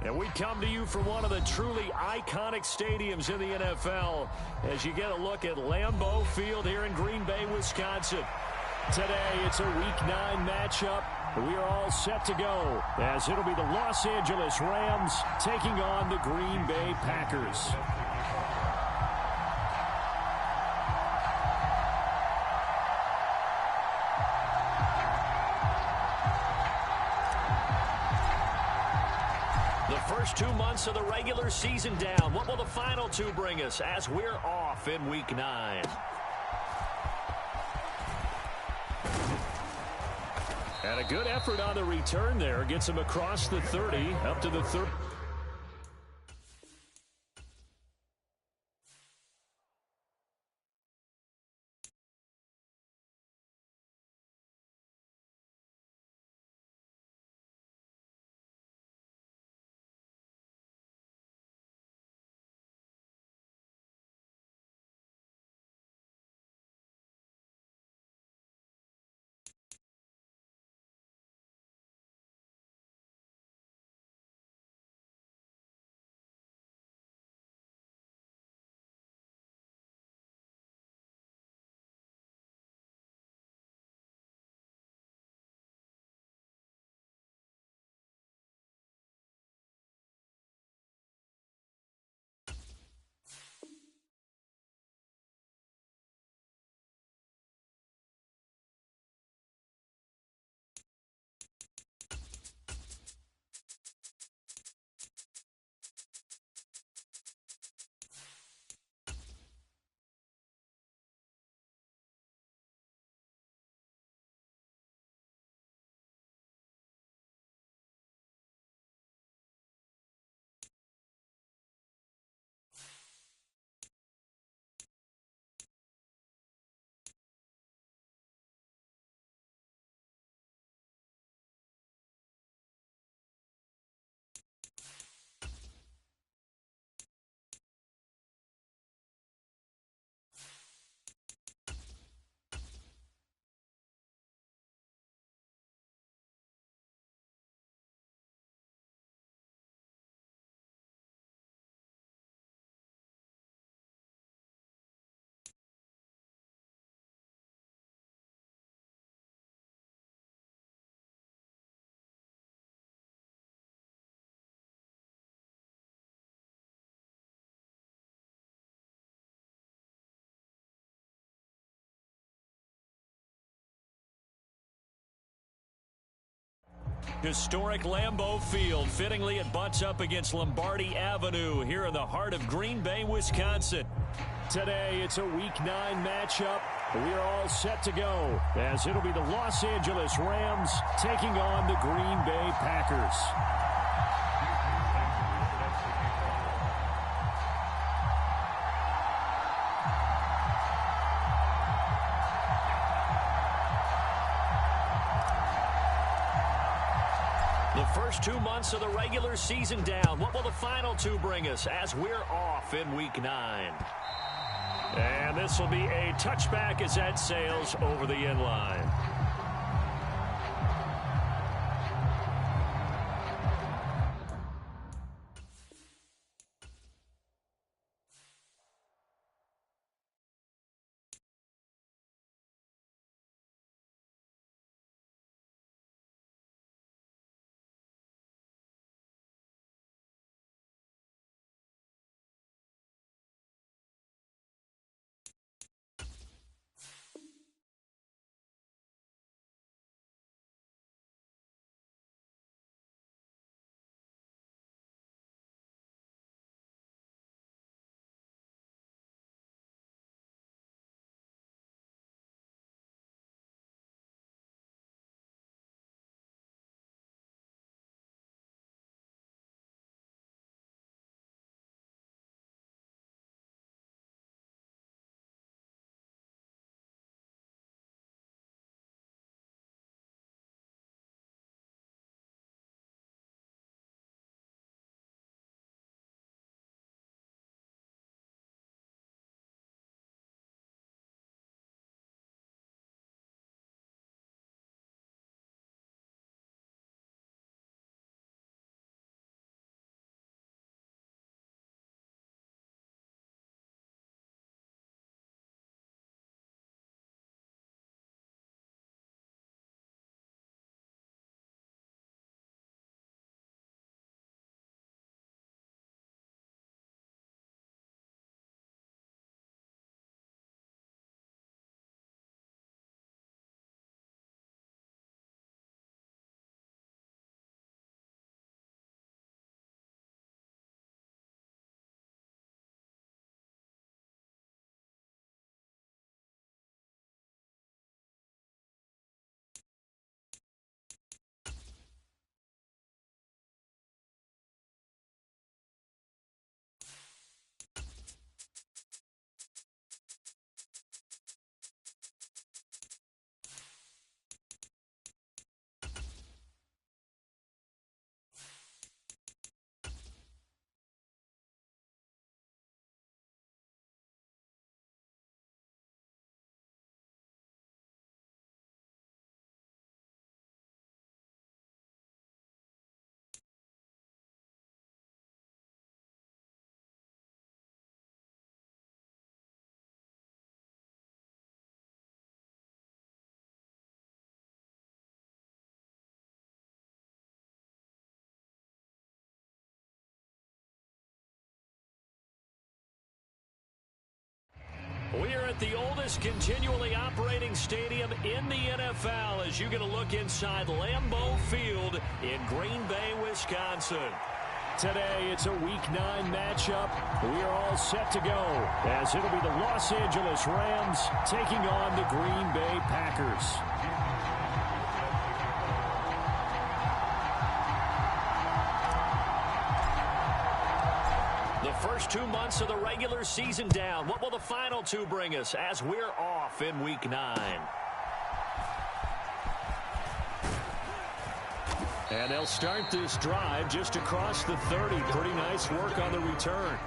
And we come to you from one of the truly iconic stadiums in the NFL as you get a look at Lambeau Field here in Green Bay, Wisconsin. Today, it's a Week 9 matchup. We are all set to go as it'll be the Los Angeles Rams taking on the Green Bay Packers. First 2 months of the regular season down. What will the final two bring us as we're off in Week 9? And a good effort on the return there. Gets him across the 30, up to the 30. Historic Lambeau Field. Fittingly, it butts up against Lombardi Avenue here in the heart of Green Bay, Wisconsin. Today, it's a Week 9 matchup. We are all set to go as it'll be the Los Angeles Rams taking on the Green Bay Packers. The first 2 months of the regular season down. What will the final two bring us as we're off in Week 9? And this will be a touchback as that sails over the end line. We're at the oldest continually operating stadium in the NFL as you get a look inside Lambeau Field in Green Bay, Wisconsin. Today, it's a Week 9 matchup. We are all set to go as it'll be the Los Angeles Rams taking on the Green Bay Packers. The first 2 months of the regular season down. What will the final 2 bring us as we're off in Week 9? And they'll start this drive just across the 30. Pretty nice work on the return.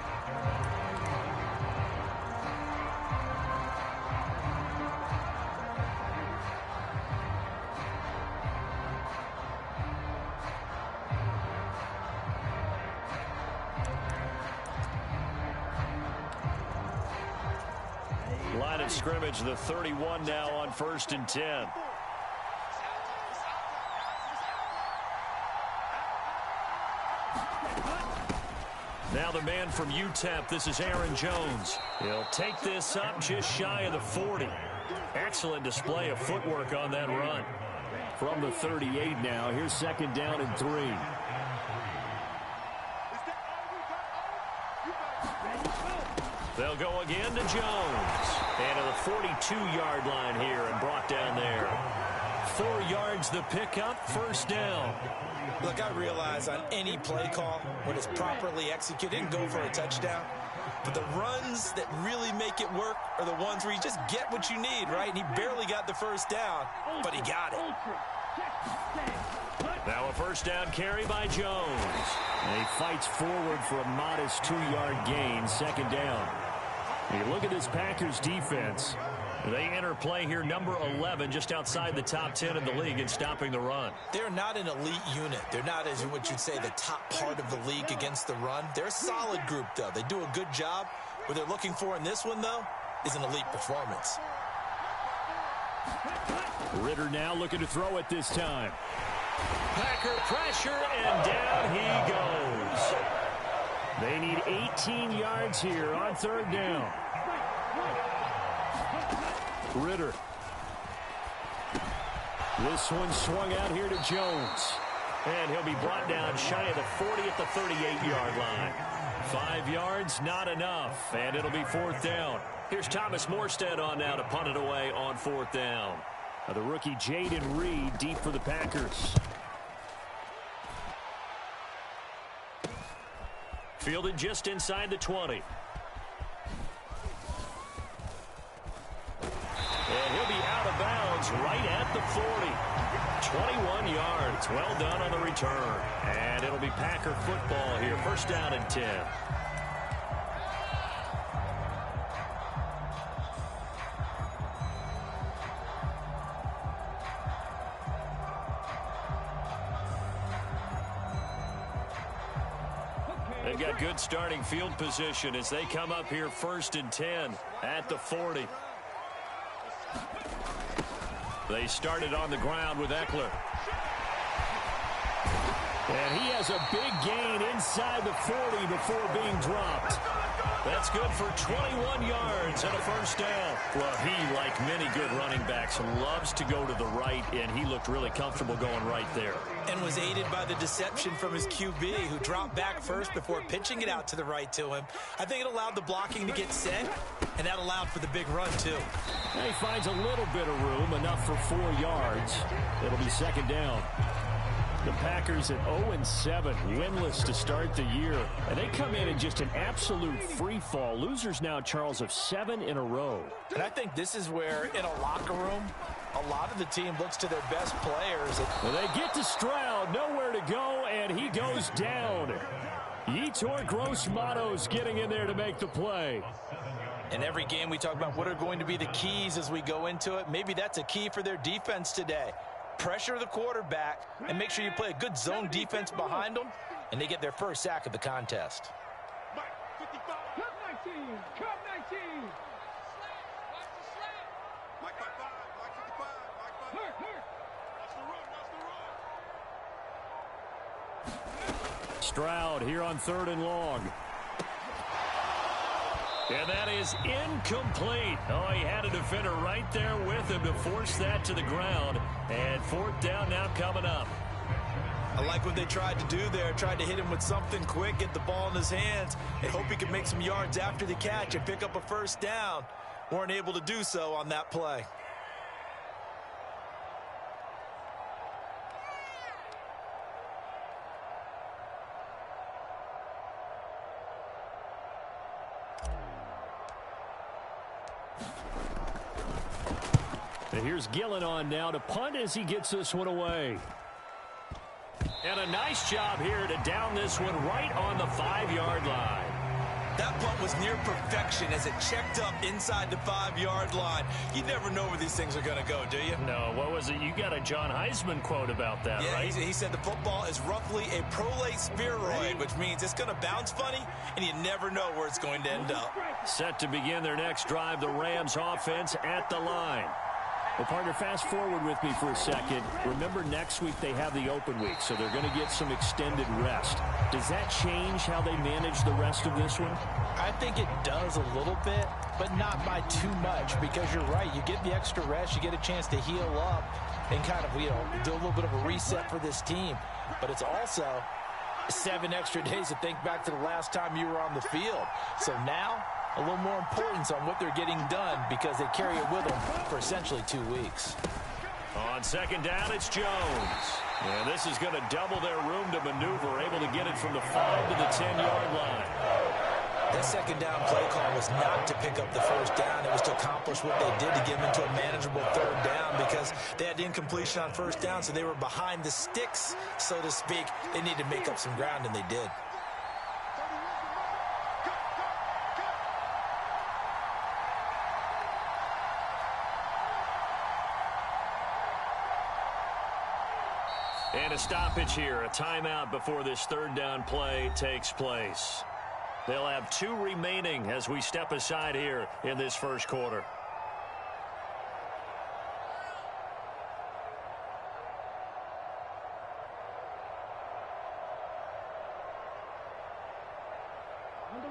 Line of scrimmage, the 31 now on 1st and 10. Now the man from UTEP, this is Aaron Jones. He'll take this up just shy of the 40. Excellent display of footwork on that run. From the 38 now, here's 2nd down and 3. They'll go again to Jones. And to the 42-yard line here and brought down there. 4 yards the pickup, 1st down. Look, I realize on any play call, when it's properly executed, it can go for a touchdown. But the runs that really make it work are the ones where you just get what you need, right? And he barely got the 1st down, but he got it. Now a 1st down carry by Jones. And he fights forward for a modest 2-yard gain, 2nd down. You look at this Packers defense. They enter play here number 11, just outside the top 10 in the league in stopping the run. They're not an elite unit. They're not, as what you'd say, the top part of the league against the run. They're a solid group, though. They do a good job. What they're looking for in this one, though, is an elite performance. Ritter now looking to throw it this time. Packer pressure, and down he goes. They need 18 yards here on 3rd down. Ritter. This one swung out here to Jones. And he'll be brought down shy of the 40 at the 38-yard line. 5 yards, not enough. And it'll be 4th down. Here's Thomas Morstead on now to punt it away on 4th down. The rookie Jaden Reed deep for the Packers. Fielded just inside the 20. And he'll be out of bounds right at the 40. 21 yards. Well done on the return. And it'll be Packer football here. 1st down and 10. They've got good starting field position as they come up here 1st and 10 at the 40. They started on the ground with Eckler. And he has a big gain inside the 40 before being dropped. That's good for 21 yards and a 1st down. Well, he, like many good running backs, loves to go to the right, and he looked really comfortable going right there. And was aided by the deception from his QB, who dropped back first before pitching it out to the right to him. I think it allowed the blocking to get set, and that allowed for the big run, too. And he finds a little bit of room, enough for 4 yards. It'll be 2nd down. The Packers at 0-7, winless to start the year. And they come in just an absolute free fall. Losers now, Charles, of 7 in a row. And I think this is where, in a locker room, a lot of the team looks to their best players. Well, they get to Stroud, nowhere to go, and he goes down. Yetur Gross-Matos getting in there to make the play. In every game we talk about what are going to be the keys as we go into it. Maybe that's a key for their defense today. Pressure the quarterback and make sure you play a good zone defense behind them, and they get their first sack of the contest. Stroud here on 3rd and long. And that is incomplete. Oh, he had a defender right there with him to force that to the ground. And fourth down now coming up. I like what they tried to do there. Tried to hit him with something quick, get the ball in his hands, and hope he could make some yards after the catch and pick up a first down. Weren't able to do so on that play. And here's Gillen on now to punt as he gets this one away. And a nice job here to down this one right on the 5-yard line. That punt was near perfection as it checked up inside the 5-yard line. You never know where these things are going to go, do you? No, what was it? You got a John Heisman quote about that, yeah, right? He said the football is roughly a prolate spheroid, which means it's going to bounce funny, and you never know where it's going to end up. Set to begin their next drive, the Rams offense at the line. Well, partner, fast forward with me for a second. Remember, next week they have the open week, so they're going to get some extended rest. Does that change how they manage the rest of this one? I think it does a little bit, but not by too much, because you're right. You get the extra rest, you get a chance to heal up and kind of, do a little bit of a reset for this team. But it's also 7 extra days to think back to the last time you were on the field. So now, a little more importance on what they're getting done because they carry it with them for essentially 2 weeks. On second down, it's Jones. And this is going to double their room to maneuver, able to get it from the 5 to the 10-yard line. That second down play call was not to pick up the first down. It was to accomplish what they did to get them into a manageable third down because they had incompletion on first down, so they were behind the sticks, so to speak. They needed to make up some ground, and they did. And a stoppage here, a timeout before this third down play takes place. They'll have 2 remaining as we step aside here in this first quarter.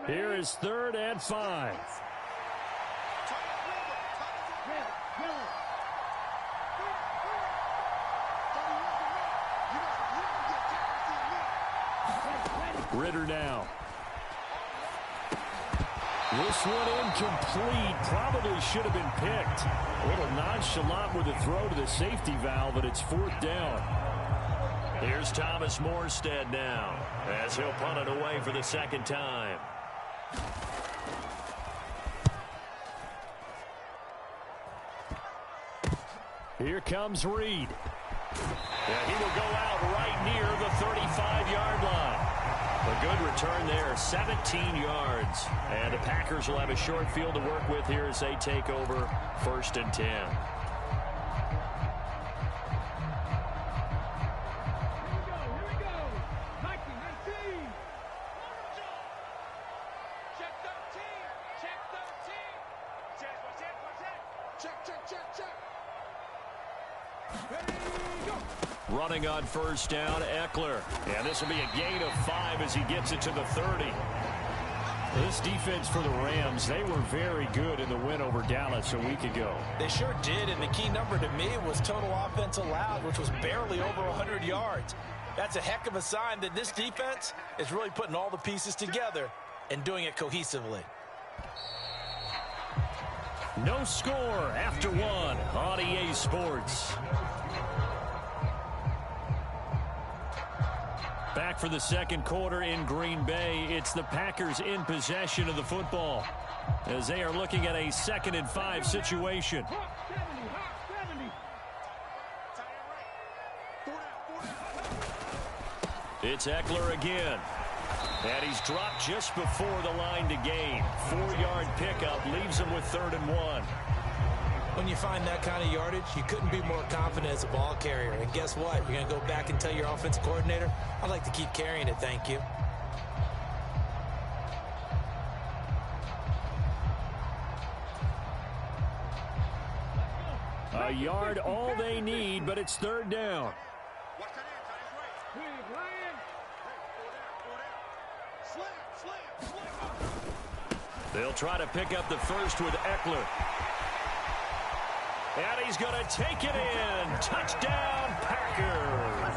Here is 3rd and 5. Ritter now. This one incomplete. Probably should have been picked. A little nonchalant with a throw to the safety valve, but it's 4th down. Here's Thomas Morstead now as he'll punt it away for the second time. Here comes Reed. Yeah, he will go out right near the 35-yard line. A good return there, 17 yards. And the Packers will have a short field to work with here as they take over 1st and 10. Running on first down, Eckler. And this will be a gain of 5 as he gets it to the 30. This defense for the Rams, they were very good in the win over Dallas a week ago. They sure did, and the key number to me was total offense allowed, which was barely over 100 yards. That's a heck of a sign that this defense is really putting all the pieces together and doing it cohesively. No score after 1 on EA Sports. Back for the second quarter in Green Bay. It's the Packers in possession of the football as they are looking at a 2nd and 5 situation. It's Eckler again. And he's dropped just before the line to gain. 4-yard pickup leaves him with 3rd and 1. When you find that kind of yardage, you couldn't be more confident as a ball carrier. And guess what? You're going to go back and tell your offensive coordinator, I'd like to keep carrying it, thank you. A yard all they need, but it's 3rd down. They'll try to pick up the first with Eckler. And he's going to take it in. Touchdown, Packers.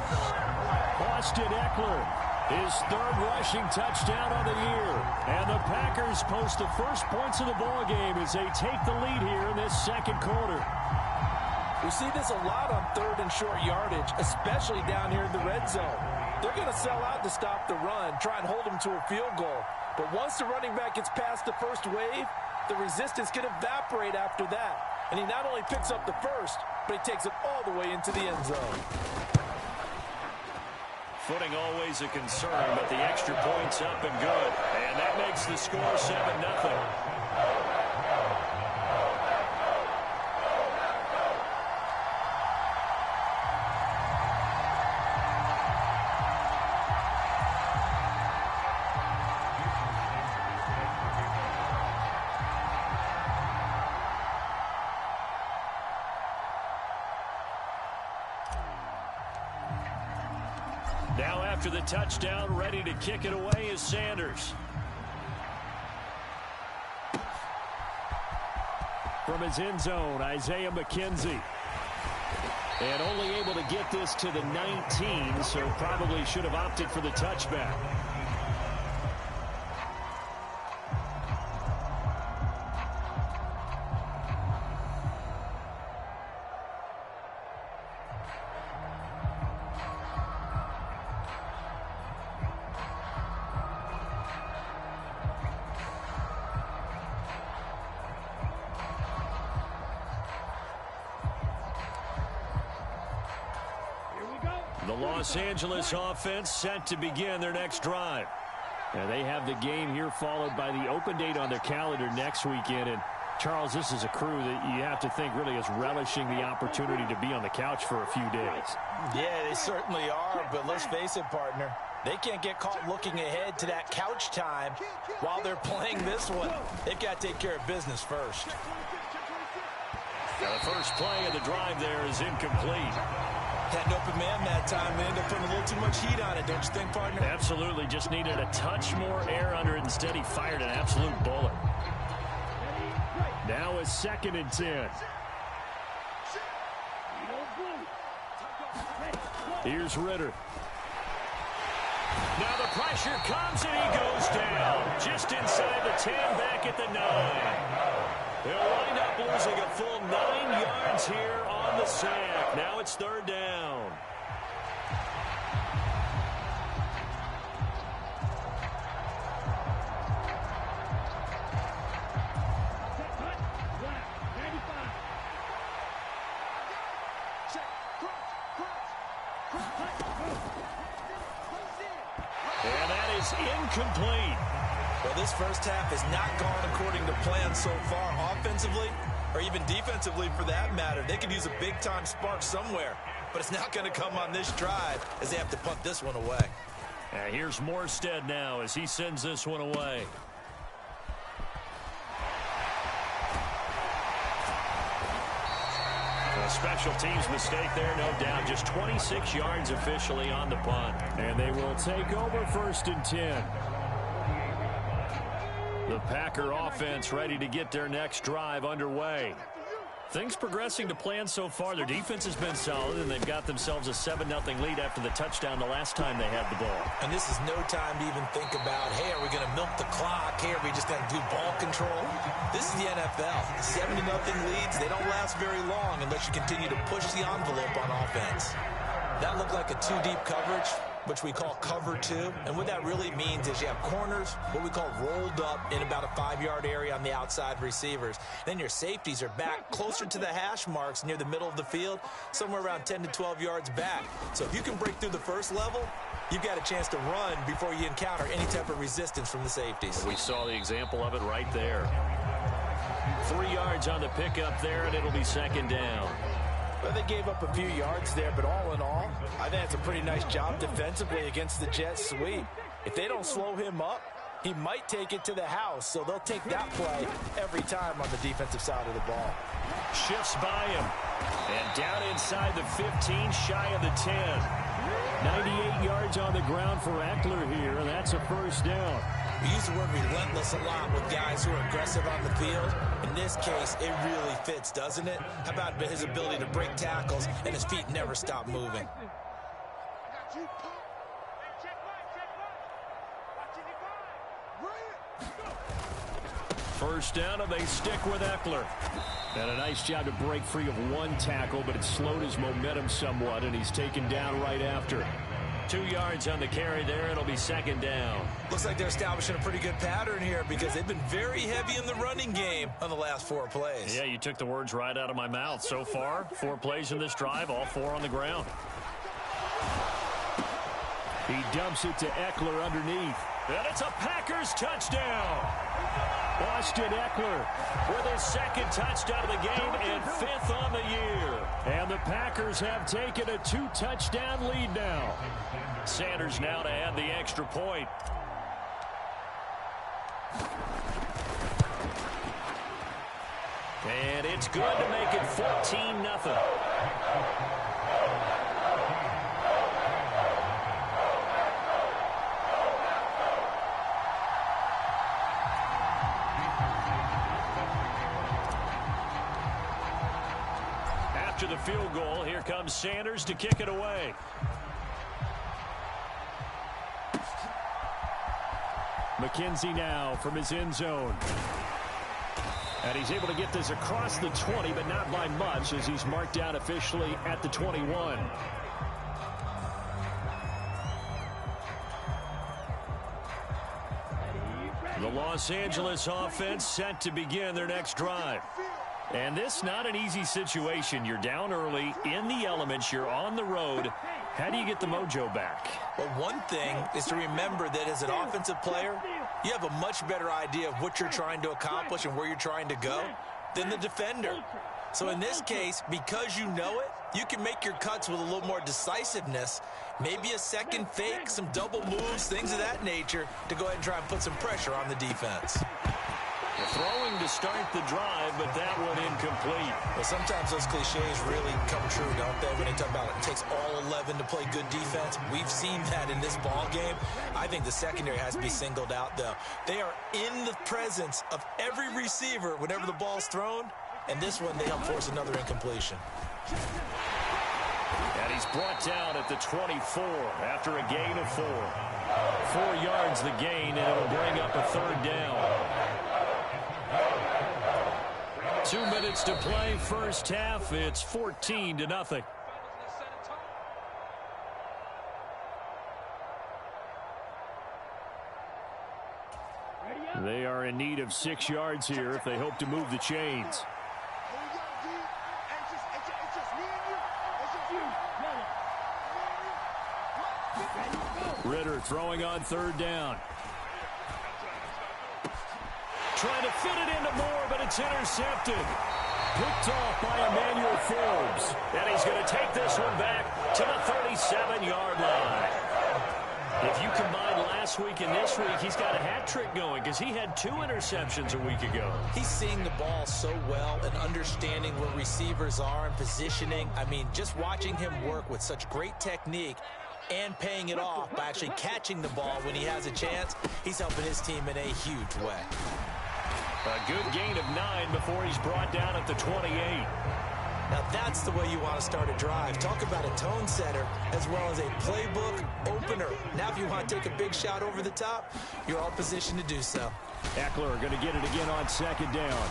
Austin Eckler, his third rushing touchdown of the year. And the Packers post the first points of the ball game as they take the lead here in this second quarter. We see this a lot on third and short yardage, especially down here in the red zone. They're going to sell out to stop the run, try and hold them to a field goal. But once the running back gets past the first wave, the resistance can evaporate after that. And he not only picks up the first, but he takes it all the way into the end zone. Footing always a concern, but the extra point's up and good. And that makes the score 7-0. Now after the touchdown, ready to kick it away is Sanders. From his end zone, Isaiah McKenzie. And only able to get this to the 19, so probably should have opted for the touchback. The Los Angeles offense set to begin their next drive. And they have the game here followed by the open date on their calendar next weekend. And Charles, this is a crew that you have to think really is relishing the opportunity to be on the couch for a few days. Yeah, they certainly are, but let's face it, partner. They can't get caught looking ahead to that couch time while they're playing this one. They've got to take care of business first. Now the first play of the drive there is incomplete. Had an open man that time. They ended up putting a little too much heat on it, don't you think, partner? Absolutely. Just needed a touch more air under it. Instead, he fired an absolute bullet. Now it's 2nd and 10. Here's Ritter. Now the pressure comes and he goes down. Just inside the 10, back at the 9. They'll wind up losing a full 9 yards here on the sack. Now it's 3rd down. And that is incomplete. Well, this first half has not gone according to plan so far, offensively or even defensively for that matter. They could use a big-time spark somewhere, but it's not going to come on this drive as they have to punt this one away. And here's Morstead now as he sends this one away. A special teams mistake there, no doubt. Just 26 yards officially on the punt. And they will take over 1st and 10. The Packer offense ready to get their next drive underway. Things progressing to plan so far. Their defense has been solid, and they've got themselves a 7-0 lead after the touchdown the last time they had the ball. And this is no time to even think about, hey, are we going to milk the clock? Hey, are we just going to do ball control? This is the NFL. 7-0 leads, they don't last very long unless you continue to push the envelope on offense. That looked like a 2-deep coverage, which we call cover 2. And what that really means is you have corners, what we call rolled up in about a 5-yard area on the outside receivers. Then your safeties are back closer to the hash marks near the middle of the field, somewhere around 10 to 12 yards back. So if you can break through the first level, you've got a chance to run before you encounter any type of resistance from the safeties. We saw the example of it right there. 3 yards on the pickup there, and it'll be 2nd down. Well, they gave up a few yards there, but all in all, I think it's a pretty nice job defensively against the Jets sweep. If they don't slow him up, he might take it to the house, so they'll take that play every time on the defensive side of the ball. Shifts by him. And down inside the 15, shy of the 10. 98 yards on the ground for Eckler here, and that's a 1st down. We use the word relentless a lot with guys who are aggressive on the field. In this case, it really fits, doesn't it? How about his ability to break tackles and his feet never stop moving? First down, and they stick with Ekeler. And a nice job to break free of one tackle, but it slowed his momentum somewhat, and he's taken down right after. 2 yards on the carry there. It'll be second down. Looks like they're establishing a pretty good pattern here because they've been very heavy in the running game on the last 4 plays. Yeah, you took the words right out of my mouth. So far, 4 plays in this drive, all 4 on the ground. He dumps it to Ekeler underneath. And it's a Packers touchdown. Austin Ekeler with his second touchdown of the game and 5th on the year. And the Packers have taken a 2-touchdown lead now. Sanders now to add the extra point. And it's good to make it 14-0. After the field goal, here comes Sanders to kick it away. McKenzie now from his end zone. And he's able to get this across the 20, but not by much, as he's marked down officially at the 21. The Los Angeles offense set to begin their next drive. And this not an easy situation. You're down early, in the elements, you're on the road. How do you get the mojo back? Well, one thing is to remember that as an offensive player, you have a much better idea of what you're trying to accomplish and where you're trying to go than the defender. So in this case, because you know it, you can make your cuts with a little more decisiveness, maybe a second fake, some double moves, things of that nature, to go ahead and try and put some pressure on the defense. Throwing to start the drive, but that one incomplete. Well, sometimes those cliches really come true, don't they? When they talk about it takes all 11 to play good defense. We've seen that in this ball game. I think the secondary has to be singled out, though. They are in the presence of every receiver whenever the ball's thrown, and this one they help force another incompletion. And he's brought down at the 24 after a gain of 4. 4 yards the gain, and it'll bring up a third down. 2 minutes to play first half. It's 14-0. They are in need of 6 yards here if they hope to move the chains. Ritter throwing on third down. Trying to fit it into Moore, but it's intercepted. Picked off by Emmanuel Forbes. And he's going to take this one back to the 37-yard line. If you combine last week and this week, he's got a hat trick going because he had 2 interceptions a week ago. He's seeing the ball so well and understanding where receivers are and positioning. I mean, just watching him work with such great technique and paying it off by actually catching the ball when he has a chance, he's helping his team in a huge way. A good gain of 9 before he's brought down at the 28. Now that's the way you want to start a drive. Talk about a tone setter as well as a playbook opener. Now if you want to take a big shot over the top, you're all positioned to do so. Ekeler going to get it again on second down.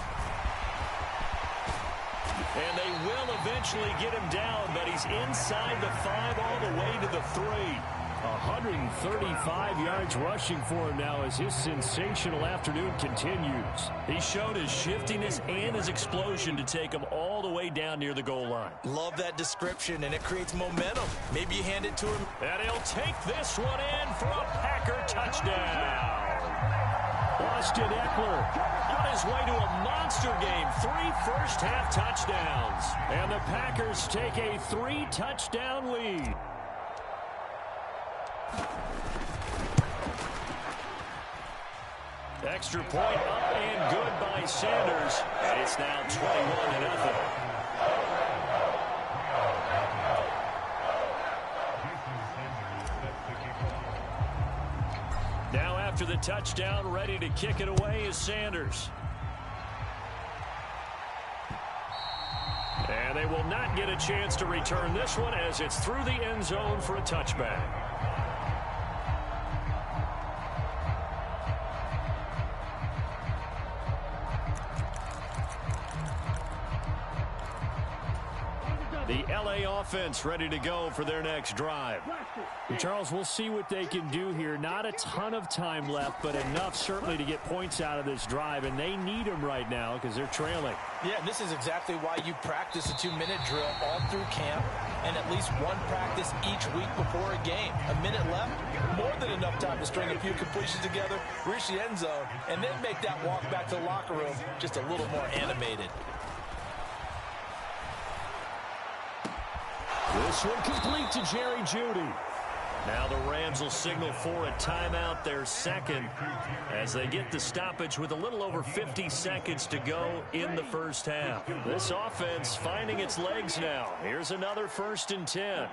And they will eventually get him down, but he's inside the 5 all the way to the 3. 135 yards rushing for him now as his sensational afternoon continues. He showed his shiftiness and his explosion to take him all the way down near the goal line. Love that description, and it creates momentum. Maybe you hand it to him. And he'll take this one in for a Packer touchdown. Austin Ekeler on his way to a monster game. 3 first-half touchdowns. And the Packers take a 3-touchdown lead. Extra point up and good by Sanders. And it's now 21-0. Now after after the touchdown. Ready to kick it away is Sanders. And they will not get a chance to return this one as it's through the end zone for a touchback. The LA offense ready to go for their next drive. Charles, we'll see what they can do here. Not a ton of time left, but enough certainly to get points out of this drive, and they need them right now because they're trailing. Yeah, and this is exactly why you practice a 2-minute drill all through camp and at least one practice each week before a game. A minute left, more than enough time to string a few completions together, reach the end zone, and then make that walk back to the locker room just a little more animated. This one complete to Jerry Jeudy. Now the Rams will signal for a timeout, their second, as they get the stoppage with a little over 50 seconds to go in the first half. This offense finding its legs now. Here's another 1st and 10.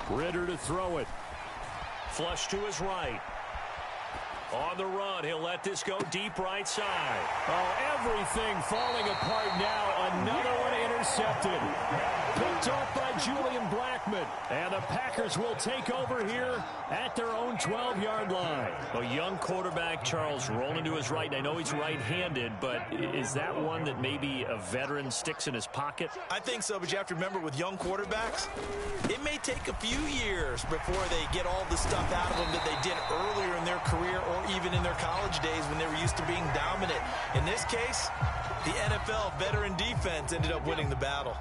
Ritter to throw it. Flush to his right. On the run, he'll let this go deep right side. Oh, everything falling apart now. Another one intercepted. Picked off by Julian Blackmon. And the Packers will take over here at their own 12-yard line. A young quarterback, Charles, rolling to his right. I know he's right-handed, but is that one that maybe a veteran sticks in his pocket? I think so, but you have to remember with young quarterbacks, it may take a few years before they get all the stuff out of them that they did earlier in their career or even in their college days when they were used to being dominant. In this case, the NFL veteran defense ended up winning the battle.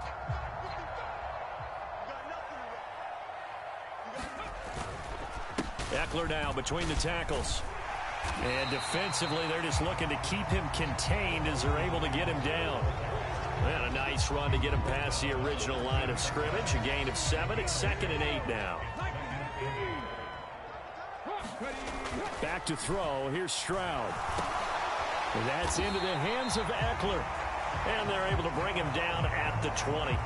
Eckler now between the tackles. And defensively, they're just looking to keep him contained as they're able to get him down. And a nice run to get him past the original line of scrimmage. A gain of 7. It's 2nd and 8 now. Back to throw. Here's Stroud. That's into the hands of Eckler. And they're able to bring him down at the 20.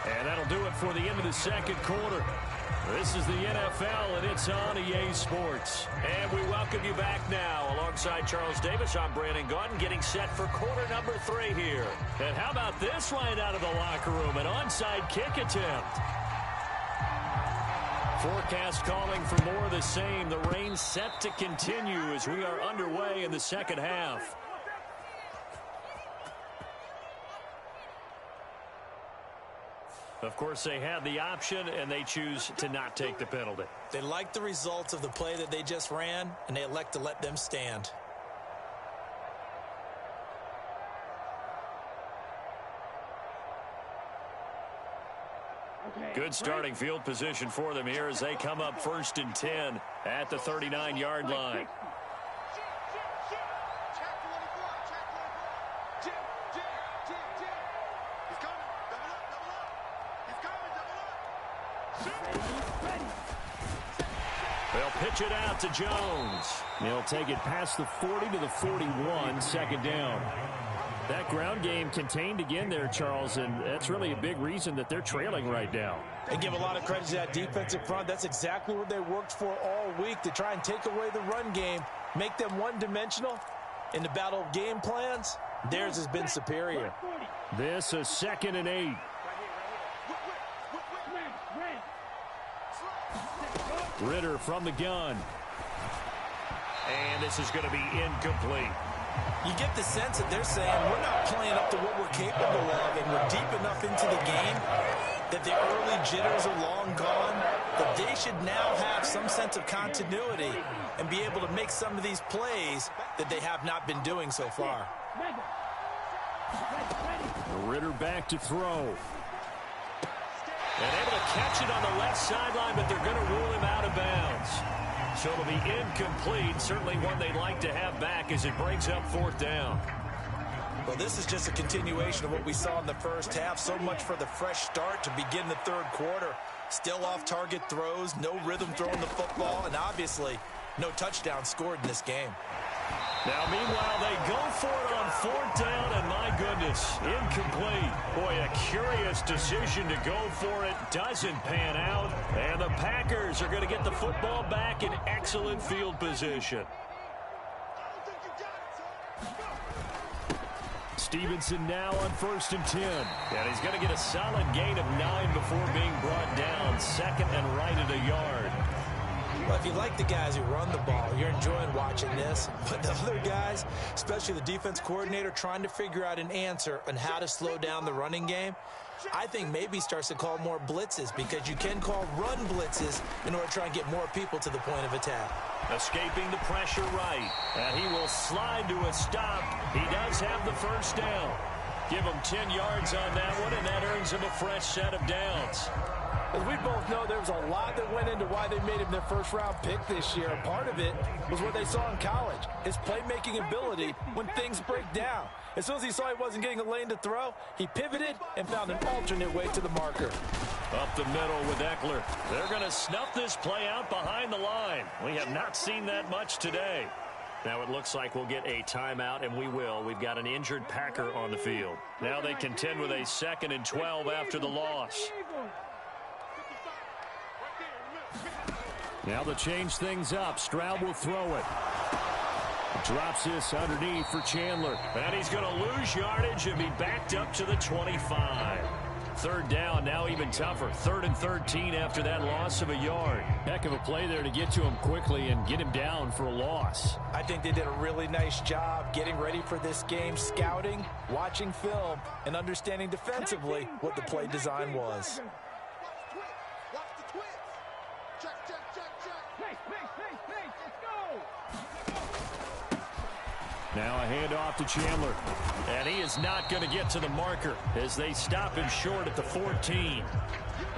And that'll do it for the end of the second quarter. This is the NFL, and it's on EA Sports. And we welcome you back now. Alongside Charles Davis, I'm Brandon Gaudin, getting set for quarter number 3 here. And how about this right out of the locker room? An onside kick attempt. Forecast calling for more of the same. The rain set to continue as we are underway in the second half. Of course, they had the option, and they choose to not take the penalty. They like the results of the play that they just ran, and they elect to let them stand. Good starting field position for them here as they come up 1st and 10 at the 39-yard line. They'll pitch it out to Jones. He'll take it past the 40 to the 41, 2nd down. That ground game contained again there, Charles, and that's really a big reason that they're trailing right now. They give a lot of credit to that defensive front. That's exactly what they worked for all week, to try and take away the run game, make them one-dimensional. In the battle of game plans, theirs has been superior. This is 2nd and 8. Ritter from the gun. And this is going to be incomplete. You get the sense that they're saying we're not playing up to what we're capable of, and we're deep enough into the game that the early jitters are long gone, that they should now have some sense of continuity and be able to make some of these plays that they have not been doing so far. Ritter back to throw. And able to catch it on the left sideline, but they're going to rule him out of bounds. So it'll be incomplete. Certainly one they'd like to have back as it brings up 4th down. Well, this is just a continuation of what we saw in the first half. So much for the fresh start to begin the 3rd quarter. Still off-target throws, no rhythm throwing the football, and obviously no touchdown scored in this game. Now, meanwhile, they go for it on 4th down, and my goodness, incomplete. Boy, a curious decision to go for it. Doesn't pan out, and the Packers are going to get the football back in excellent field position. Stevenson now on 1st and 10. And he's going to get a solid gain of 9 before being brought down. 2nd and right at a yard. Well, if you like the guys who run the ball, you're enjoying watching this. But the other guys, especially the defense coordinator, trying to figure out an answer on how to slow down the running game, I think maybe he starts to call more blitzes, because you can call run blitzes in order to try and get more people to the point of attack. Escaping the pressure right, and he will slide to a stop. He does have the 1st down. Give him 10 yards on that one, and that earns him a fresh set of downs. As we both know, there was a lot that went into why they made him their 1st-round pick this year. Part of it was what they saw in college, his playmaking ability when things break down. As soon as he saw he wasn't getting a lane to throw, he pivoted and found an alternate way to the marker. Up the middle with Eckler. They're going to snuff this play out behind the line. We have not seen that much today. Now it looks like we'll get a timeout, and we will. We've got an injured Packer on the field. Now they contend with a 2nd and 12 after the loss. Now to change things up, Stroud will throw it. Drops this underneath for Chandler. And he's going to lose yardage and be backed up to the 25. 3rd down, now even tougher. 3rd and 13 after that loss of a yard. Heck of a play there to get to him quickly and get him down for a loss. I think they did a really nice job getting ready for this game, scouting, watching film, and understanding defensively what the play design was. Now a handoff to Chandler. And he is not going to get to the marker as they stop him short at the 14.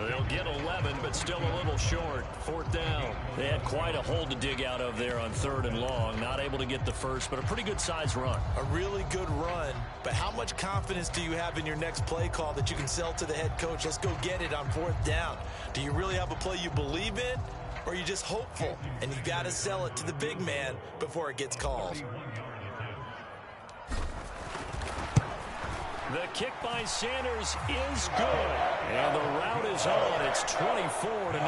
They'll get 11, but still a little short. 4th down. They had quite a hole to dig out of there on 3rd and long. Not able to get the first, but a pretty good size run. A really good run, but how much confidence do you have in your next play call that you can sell to the head coach? Let's go get it on 4th down. Do you really have a play you believe in, or are you just hopeful? And you've got to sell it to the big man before it gets called. The kick by Sanders is good. And the route is on. It's 24-0.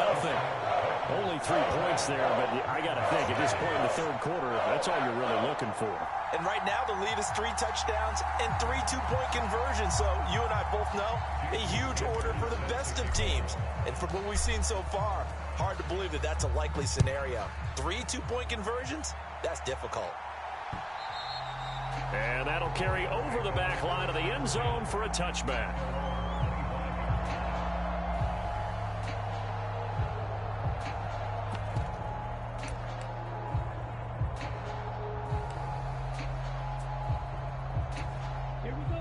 Only 3 points there, but I got to think at this point in the 3rd quarter, that's all you're really looking for. And right now the lead is 3 touchdowns and 3 two-point conversions. So you and I both know a huge order for the best of teams. And from what we've seen so far, hard to believe that that's a likely scenario. 3 two-point conversions? That's difficult. And that'll carry over the back line of the end zone for a touchback.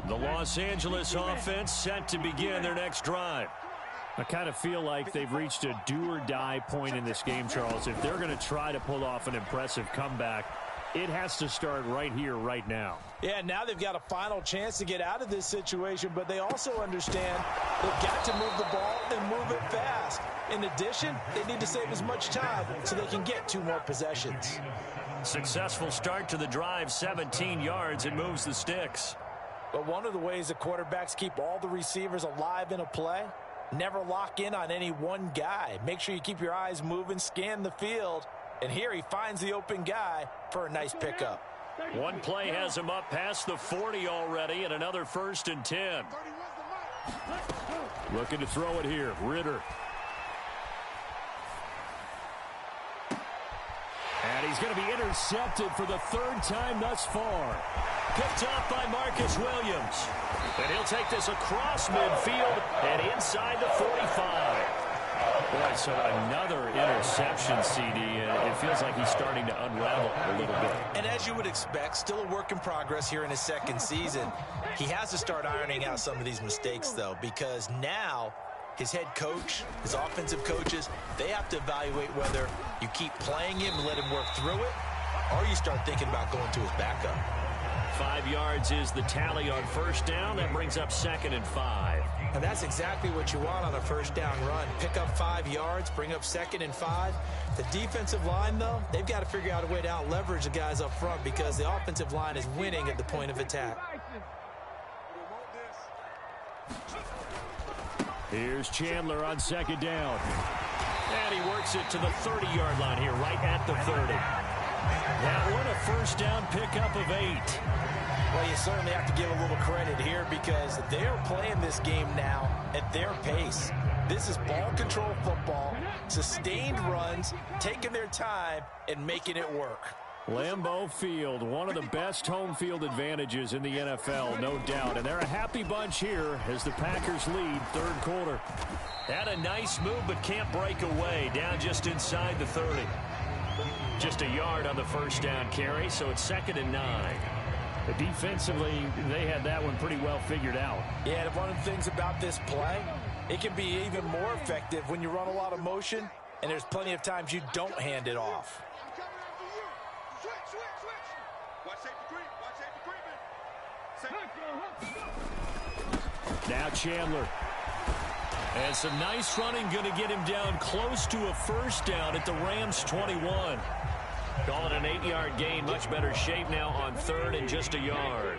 The Los Angeles offense set to begin their next drive. I kind of feel like they've reached a do-or-die point in this game, Charles. If they're going to try to pull off an impressive comeback, it has to start right here, right now. Yeah, now they've got a final chance to get out of this situation, but they also understand they've got to move the ball and move it fast. In addition, they need to save as much time so they can get 2 more possessions. Successful start to the drive, 17 yards, and moves the sticks. But one of the ways the quarterbacks keep all the receivers alive in a play, never lock in on any one guy. Make sure you keep your eyes moving, scan the field. And here he finds the open guy for a nice pickup. One play has him up past the 40 already, and another 1st and 10. Looking to throw it here, Ritter. And he's going to be intercepted for the 3rd time thus far. Picked off by Marcus Williams. And he'll take this across midfield and inside the 45. Boy, so another interception, CD. It feels like he's starting to unravel a little bit. And as you would expect, still a work in progress here in his 2nd season. He has to start ironing out some of these mistakes, though, because now his head coach, his offensive coaches, they have to evaluate whether you keep playing him and let him work through it, or you start thinking about going to his backup. 5 yards is the tally on first down. That brings up 2nd and 5. And that's exactly what you want on a first down run. Pick up 5 yards, bring up 2nd and 5. The defensive line, though, they've got to figure out a way to out-leverage the guys up front because the offensive line is winning at the point of attack. Here's Chandler on 2nd down. And he works it to the 30-yard line here, right at the 30. That one, a first down pickup of 8. Well, you certainly have to give a little credit here because they're playing this game now at their pace. This is ball control football, sustained runs, taking their time and making it work. Lambeau Field, one of the best home field advantages in the NFL, no doubt. And they're a happy bunch here as the Packers lead 3rd quarter. Had a nice move but can't break away. Down just inside the 30. Just a yard on the first down carry, so it's 2nd and 9. But defensively, they had that one pretty well figured out. Yeah, and one of the things about this play, it can be even more effective when you run a lot of motion, and there's plenty of times you don't hand it off. Now Chandler. And some nice running going to get him down close to a first down at the Rams 21. Call it an 8-yard gain. Much better shape now on 3rd and just a yard.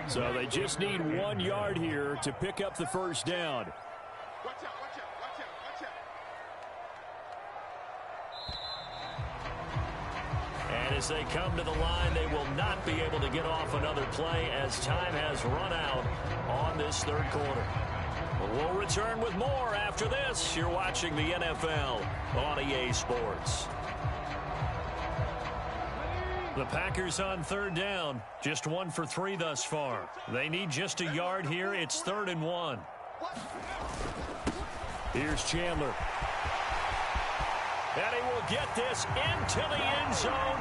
So they just need 1 yard here to pick up the first down. And as they come to the line, they will not be able to get off another play as time has run out on this 3rd quarter. We'll return with more after this. You're watching the NFL on EA Sports. The Packers on 3rd down. Just 1 for 3 thus far. They need just a yard here. It's 3rd and 1. Here's Chandler. And he will get this into the end zone.